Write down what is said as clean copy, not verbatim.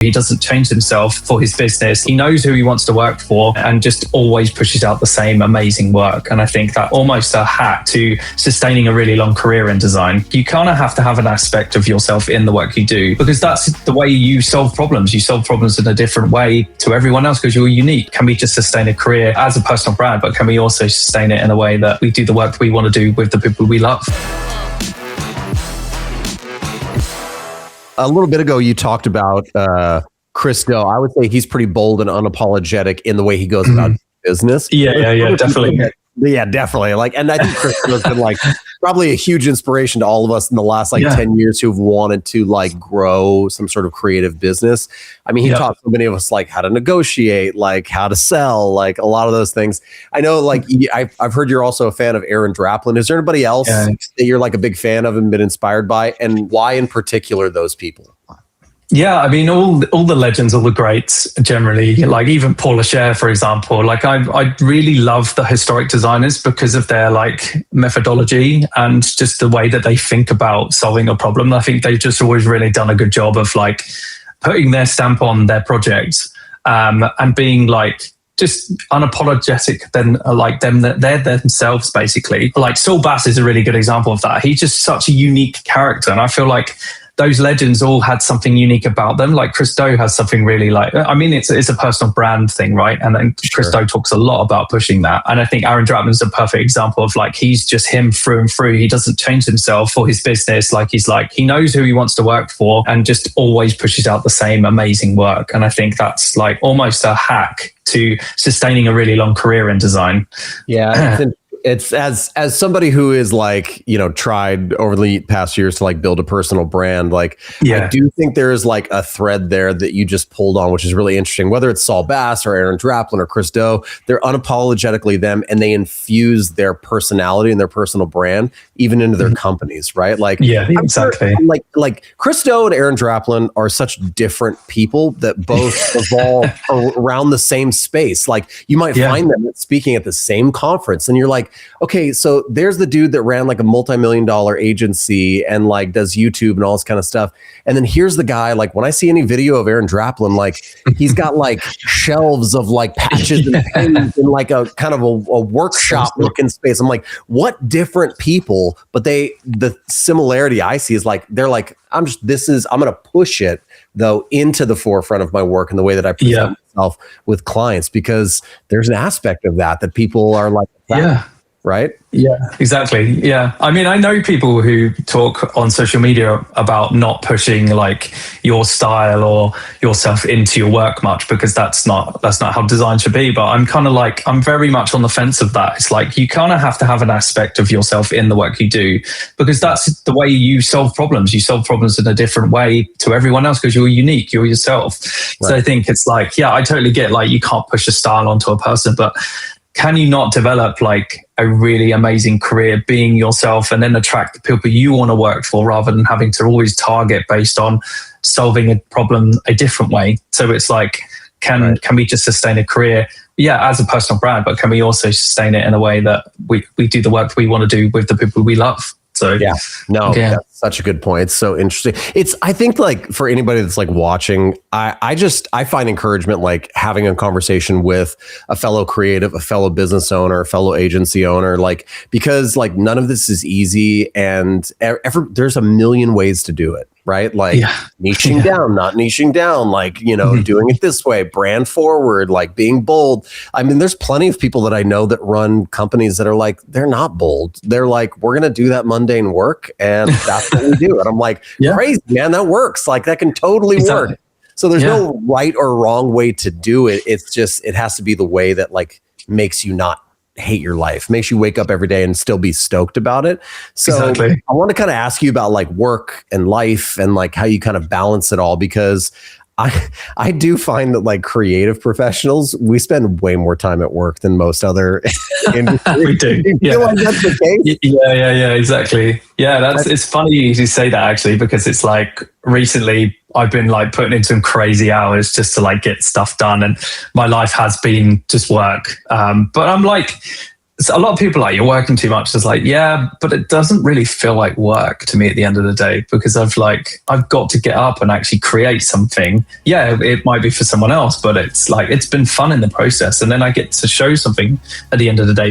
He doesn't change himself for his business. He knows who he wants to work for and just always pushes out the same amazing work. And I think that almost a hack to sustaining a really long career in design. You kind of have to have an aspect of yourself in the work you do, because that's the way you solve problems. You solve problems in a different way to everyone else because you're unique. Can we just sustain a career as a personal brand, but can we also sustain it in a way that we do the work we want to do with the people we love? A little bit ago, you talked about Chris Do. I would say he's pretty bold and unapologetic in the way he goes about business. Yeah, definitely. Yeah, definitely. Like, and I think Chris has been like probably a huge inspiration to all of us in the last 10 years who've wanted to like grow some sort of creative business. I mean, he taught so many of us like how to negotiate, like how to sell, like a lot of those things. I know, like I've heard you're also a fan of Aaron Draplin. Is there anybody else that you're like a big fan of and been inspired by, and why in particular those people? Yeah, I mean, all the legends, all the greats generally, like even Paula Scher, for example, like I really love the historic designers because of their like methodology and just the way that they think about solving a problem. I think they've just always really done a good job of like putting their stamp on their projects and being like just unapologetic then like them, that they're themselves basically. Like Saul Bass is a really good example of that. He's just such a unique character. And I feel like those legends all had something unique about them. Like Chris Do has something really like, I mean, it's a personal brand thing, right? And then Chris Do talks a lot about pushing that. And I think Aaron Draplin's a perfect example of like, he's just him through and through. He doesn't change himself for his business. Like he knows who he wants to work for and just always pushes out the same amazing work. And I think that's like almost a hack to sustaining a really long career in design. Yeah. It's as somebody who is like, you know, tried over the past years to like build a personal brand, like I do think there is like a thread there that you just pulled on, which is really interesting. Whether it's Saul Bass or Aaron Draplin or Chris Do, they're unapologetically them, and they infuse their personality and their personal brand even into their companies, right? Like, exactly. Sure, like Chris Do and Aaron Draplin are such different people that both evolve around the same space. Like you might find them speaking at the same conference, and you're like, okay, so there's the dude that ran like a multi-million-dollar agency and like does YouTube and all this kind of stuff. And then here's the guy, like when I see any video of Aaron Draplin, like he's got like shelves of like patches and pens in like a kind of a workshop looking space. I'm like, what different people? But the similarity I see is like, they're like, I'm going to push it though into the forefront of my work and the way that I present myself with clients, because there's an aspect of that people are like, right? Yeah, exactly. Yeah. I mean, I know people who talk on social media about not pushing like your style or yourself into your work much, because that's not how design should be. But I'm kind of like, I'm very much on the fence of that. It's like, you kind of have to have an aspect of yourself in the work you do, because that's the way you solve problems. You solve problems in a different way to everyone else because you're unique, you're yourself. Right. So I think it's like, yeah, I totally get like, you can't push a style onto a person, but can you not develop like a really amazing career being yourself and then attract the people you want to work for rather than having to always target based on solving a problem a different way? So it's like, can we just sustain a career, as a personal brand, but can we also sustain it in a way that we do the work we want to do with the people we love? So that's such a good point. It's so interesting. I think like for anybody that's like watching, I find encouragement like having a conversation with a fellow creative, a fellow business owner, a fellow agency owner, like, because like none of this is easy, and there's a million ways to do it. Right? Like niching down, not niching down, like, you know, doing it this way, brand forward, like being bold. I mean, there's plenty of people that I know that run companies that are like, they're not bold. They're like, we're going to do that mundane work and that's what we do. And I'm like, crazy, man, that works. Like that can totally work. So there's no right or wrong way to do it. It's just, it has to be the way that like makes you not hate your life, makes you wake up every day and still be stoked about it. So I want to kind of ask you about like work and life and like how you kind of balance it all, because I do find that like creative professionals, we spend way more time at work than most other industries. We do. You feel like that's the case? Yeah, exactly. Yeah, it's funny you say that actually, because it's like recently I've been like putting in some crazy hours just to like get stuff done, and my life has been just work. But I'm like, a lot of people are like, you're working too much. It's like, yeah, but it doesn't really feel like work to me at the end of the day, because I've got to get up and actually create something. Yeah, it might be for someone else, but it's like, it's been fun in the process. And then I get to show something at the end of the day